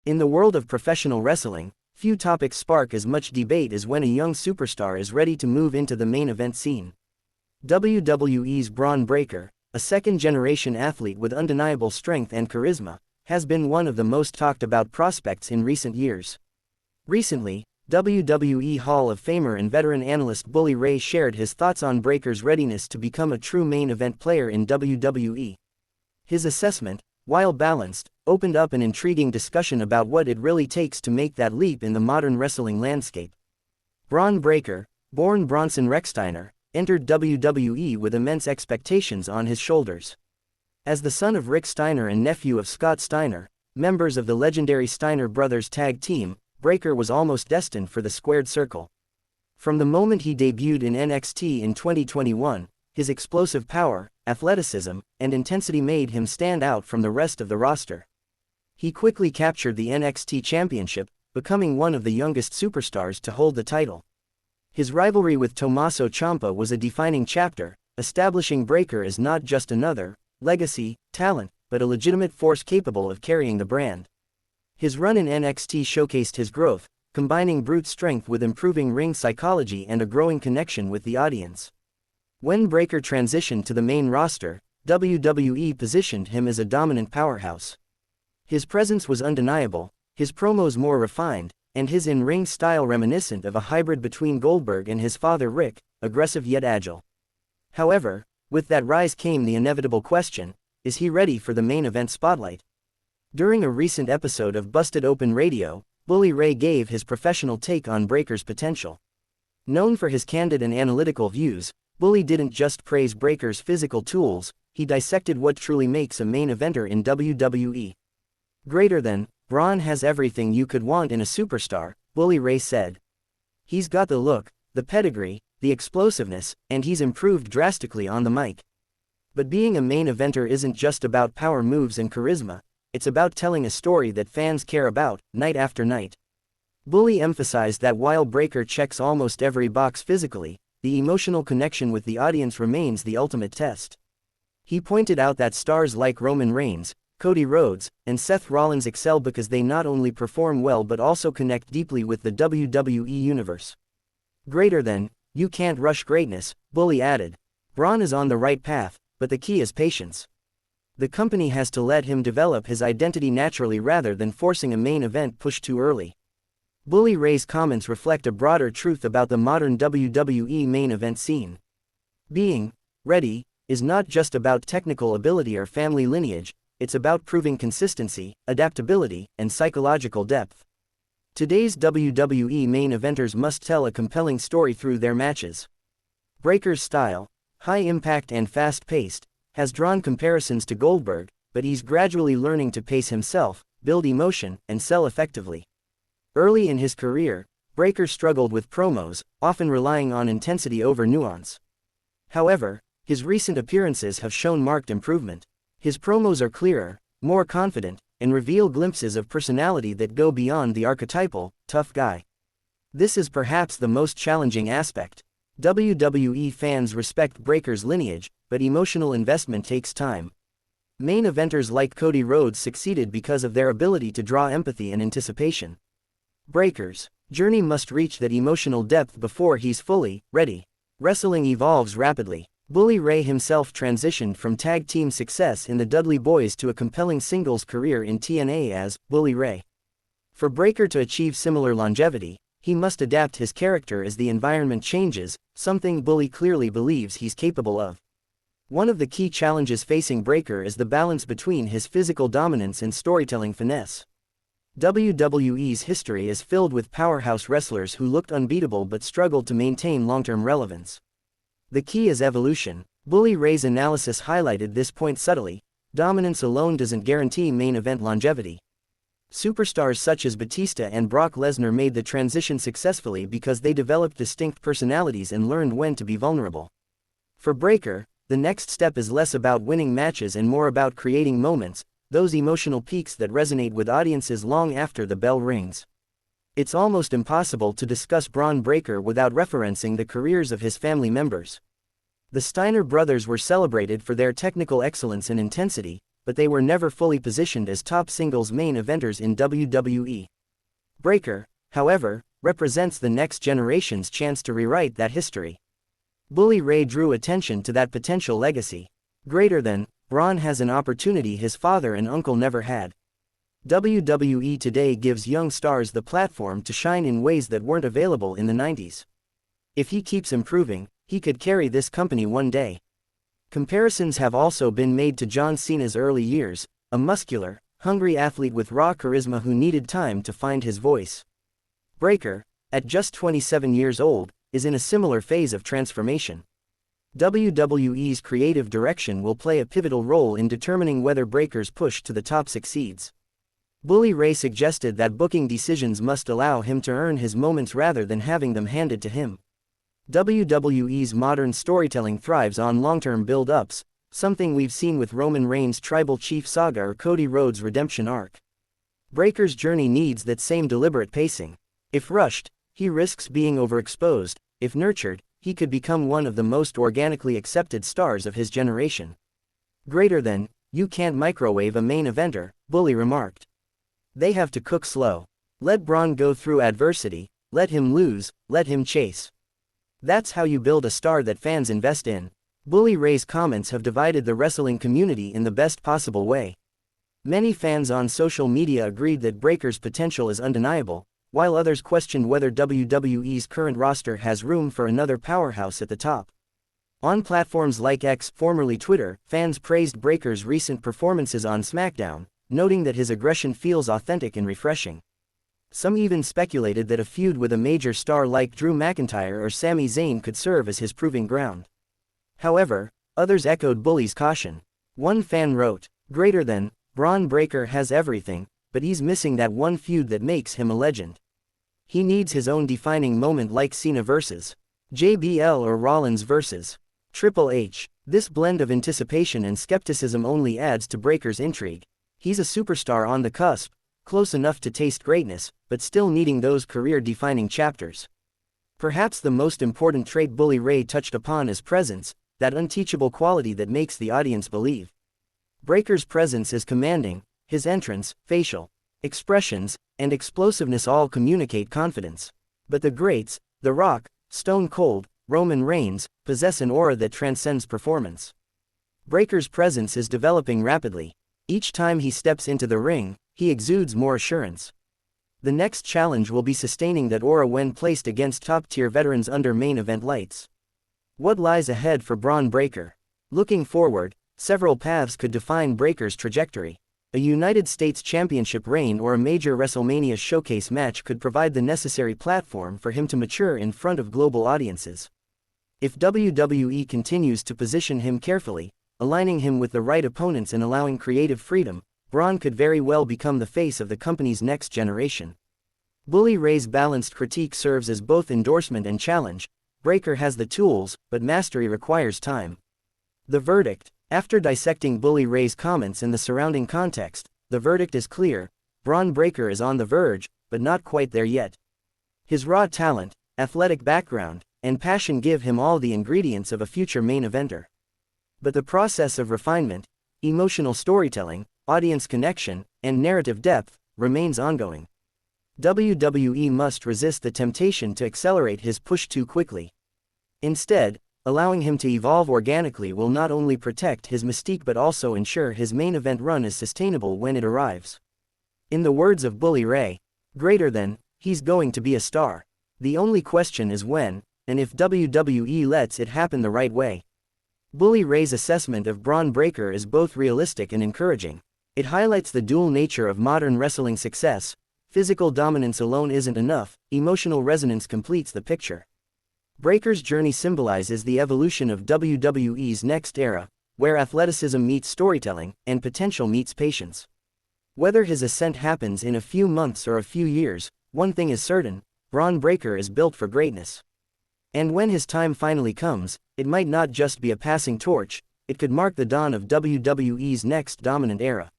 In the world of professional wrestling, few topics spark as much debate as when a young superstar is ready to move into the main event scene. WWE's Bron Breakker, a second-generation athlete with undeniable strength and charisma, has been one of the most talked-about prospects in recent years. Recently, WWE Hall of Famer and veteran analyst Bully Ray shared his thoughts on Breakker's readiness to become a true main event player in WWE. His assessment, while balanced, opened up an intriguing discussion about what it really takes to make that leap in the modern wrestling landscape. Bron Breakker, born Bronson Rechsteiner, entered WWE with immense expectations on his shoulders. As the son of Rick Steiner and nephew of Scott Steiner, members of the legendary Steiner Brothers tag team, Breakker was almost destined for the squared circle. From the moment he debuted in NXT in 2021, his explosive power, athleticism, and intensity made him stand out from the rest of the roster. He quickly captured the NXT Championship, becoming one of the youngest superstars to hold the title. His rivalry with Tommaso Ciampa was a defining chapter, establishing Breakker as not just another legacy talent, but a legitimate force capable of carrying the brand. His run in NXT showcased his growth, combining brute strength with improving ring psychology and a growing connection with the audience. When Breakker transitioned to the main roster, WWE positioned him as a dominant powerhouse. His presence was undeniable, his promos more refined, and his in-ring style reminiscent of a hybrid between Goldberg and his father Rick, aggressive yet agile. However, with that rise came the inevitable question: is he ready for the main event spotlight? During a recent episode of Busted Open Radio, Bully Ray gave his professional take on Breakker's potential. Known for his candid and analytical views, Bully didn't just praise Breakker's physical tools, he dissected what truly makes a main eventer in WWE. Greater than, Bron has everything you could want in a superstar, Bully Ray said. He's got the look, the pedigree, the explosiveness, and he's improved drastically on the mic. But being a main eventer isn't just about power moves and charisma, it's about telling a story that fans care about, night after night. Bully emphasized that while Breakker checks almost every box physically, the emotional connection with the audience remains the ultimate test. He pointed out that stars like Roman Reigns, Cody Rhodes, and Seth Rollins excel because they not only perform well but also connect deeply with the WWE universe. Greater than, you can't rush greatness, Bully added. Bron is on the right path, but the key is patience. The company has to let him develop his identity naturally rather than forcing a main event push too early. Bully Ray's comments reflect a broader truth about the modern WWE main event scene. Being ready is not just about technical ability or family lineage, it's about proving consistency, adaptability, and psychological depth. Today's WWE main eventers must tell a compelling story through their matches. Breakker's style, high impact and fast-paced, has drawn comparisons to Goldberg, but he's gradually learning to pace himself, build emotion, and sell effectively. Early in his career, Breakker struggled with promos, often relying on intensity over nuance. However, his recent appearances have shown marked improvement. His promos are clearer, more confident, and reveal glimpses of personality that go beyond the archetypal, tough guy. This is perhaps the most challenging aspect. WWE fans respect Breakker's lineage, but emotional investment takes time. Main eventers like Cody Rhodes succeeded because of their ability to draw empathy and anticipation. Breakker's journey must reach that emotional depth before he's fully ready. Wrestling evolves rapidly. Bully Ray himself transitioned from tag team success in the Dudley Boyz to a compelling singles career in TNA as Bully Ray. For Breakker to achieve similar longevity, he must adapt his character as the environment changes, something Bully clearly believes he's capable of. One of the key challenges facing Breakker is the balance between his physical dominance and storytelling finesse. WWE's history is filled with powerhouse wrestlers who looked unbeatable but struggled to maintain long-term relevance. The key is evolution. Bully Ray's analysis highlighted this point subtly. Dominance alone doesn't guarantee main event longevity. Superstars such as Batista and Brock Lesnar made the transition successfully because they developed distinct personalities and learned when to be vulnerable. For Breakker, the next step is less about winning matches and more about creating moments, those emotional peaks that resonate with audiences long after the bell rings. It's almost impossible to discuss Bron Breakker without referencing the careers of his family members. The Steiner brothers were celebrated for their technical excellence and intensity, but they were never fully positioned as top singles main eventers in WWE. Breakker, however, represents the next generation's chance to rewrite that history. Bully Ray drew attention to that potential legacy. Greater than, Bron has an opportunity his father and uncle never had. WWE today gives young stars the platform to shine in ways that weren't available in the 90s. If he keeps improving, he could carry this company one day. Comparisons have also been made to John Cena's early years, a muscular, hungry athlete with raw charisma who needed time to find his voice. Breakker, at just 27 years old, is in a similar phase of transformation. WWE's creative direction will play a pivotal role in determining whether Breakker's push to the top succeeds. Bully Ray suggested that booking decisions must allow him to earn his moments rather than having them handed to him. WWE's modern storytelling thrives on long-term build-ups, something we've seen with Roman Reigns' Tribal Chief saga or Cody Rhodes' redemption arc. Breakker's journey needs that same deliberate pacing. If rushed, he risks being overexposed. If nurtured, he could become one of the most organically accepted stars of his generation. Greater than, you can't microwave a main eventer, Bully remarked. They have to cook slow. Let Bron go through adversity, let him lose, let him chase. That's how you build a star that fans invest in. Bully Ray's comments have divided the wrestling community in the best possible way. Many fans on social media agreed that Breakker's potential is undeniable, while others questioned whether WWE's current roster has room for another powerhouse at the top. On platforms like X, formerly Twitter, fans praised Breakker's recent performances on SmackDown, noting that his aggression feels authentic and refreshing. Some even speculated that a feud with a major star like Drew McIntyre or Sami Zayn could serve as his proving ground. However, others echoed Bully's caution. One fan wrote, "Greater than, Bron Breakker has everything, but he's missing that one feud that makes him a legend. He needs his own defining moment like Cena vs. JBL or Rollins vs. Triple H. This blend of anticipation and skepticism only adds to Breakker's intrigue. He's a superstar on the cusp, close enough to taste greatness, but still needing those career-defining chapters." Perhaps the most important trait Bully Ray touched upon is presence, that unteachable quality that makes the audience believe. Breakker's presence is commanding, his entrance, facial expressions, and explosiveness all communicate confidence. But the greats, The Rock, Stone Cold, Roman Reigns, possess an aura that transcends performance. Breakker's presence is developing rapidly. Each time he steps into the ring, he exudes more assurance. The next challenge will be sustaining that aura when placed against top-tier veterans under main event lights. What lies ahead for Bron Breakker? Looking forward, several paths could define Breakker's trajectory. A United States Championship reign or a major WrestleMania showcase match could provide the necessary platform for him to mature in front of global audiences. If WWE continues to position him carefully, aligning him with the right opponents and allowing creative freedom, Bron could very well become the face of the company's next generation. Bully Ray's balanced critique serves as both endorsement and challenge. Breakker has the tools, but mastery requires time. The verdict. After dissecting Bully Ray's comments and the surrounding context, the verdict is clear: Bron Breakker is on the verge, but not quite there yet. His raw talent, athletic background, and passion give him all the ingredients of a future main eventer. But the process of refinement, emotional storytelling, audience connection, and narrative depth remains ongoing. WWE must resist the temptation to accelerate his push too quickly. Instead, allowing him to evolve organically will not only protect his mystique but also ensure his main event run is sustainable when it arrives. In the words of Bully Ray, "Greater than, he's going to be a star. The only question is when, and if WWE lets it happen the right way." Bully Ray's assessment of Bron Breakker is both realistic and encouraging. It highlights the dual nature of modern wrestling success. Physical dominance alone isn't enough, emotional resonance completes the picture. Breakker's journey symbolizes the evolution of WWE's next era, where athleticism meets storytelling, and potential meets patience. Whether his ascent happens in a few months or a few years, one thing is certain: Bron Breakker is built for greatness. And when his time finally comes, it might not just be a passing torch, it could mark the dawn of WWE's next dominant era.